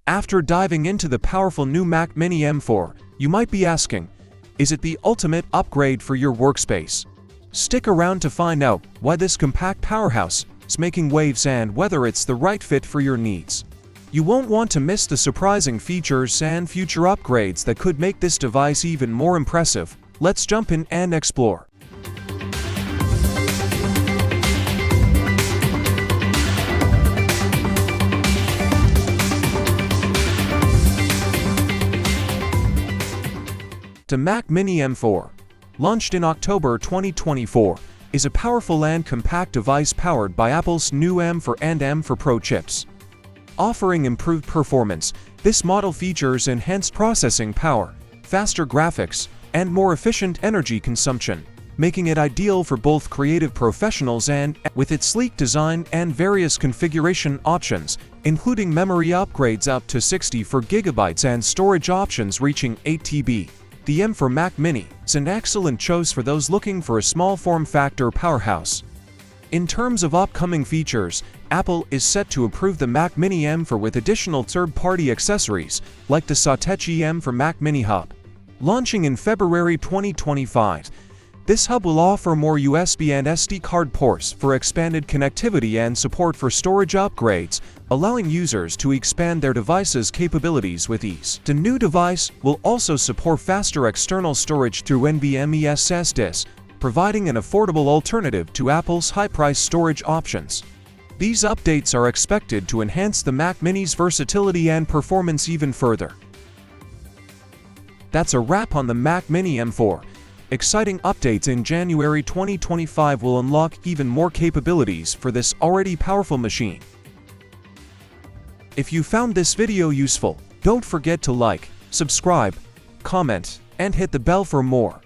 After diving into the powerful new Mac Mini M4, you might be asking, is it the ultimate upgrade for your workspace? Stick around to find out why this compact powerhouse is making waves and whether it's the right fit for your needs. You won't want to miss the surprising features and future upgrades that could make this device even more impressive. Let's jump in and explore. The Mac Mini M4, launched in October 2024, is a powerful and compact device powered by Apple's new M4 and M4 Pro chips. Offering improved performance, this model features enhanced processing power, faster graphics, and more efficient energy consumption, making it ideal for both creative professionals and, with its sleek design and various configuration options, including memory upgrades up to 64 GB and storage options reaching 8 TB. The M4 Mac Mini is an excellent choice for those looking for a small form factor powerhouse. In terms of upcoming features, Apple is set to improve the Mac Mini M4 with additional third-party accessories, like the Satechi M4 Mac Mini Hub. Launching in February 2025, this hub will offer more USB and SD card ports for expanded connectivity and support for storage upgrades, allowing users to expand their device's capabilities with ease. The new device will also support faster external storage through NVMe SSDs, providing an affordable alternative to Apple's high-priced storage options. These updates are expected to enhance the Mac Mini's versatility and performance even further. That's a wrap on the Mac Mini M4. Exciting updates in January 2025 will unlock even more capabilities for this already powerful machine. If you found this video useful, don't forget to like, subscribe, comment, and hit the bell for more.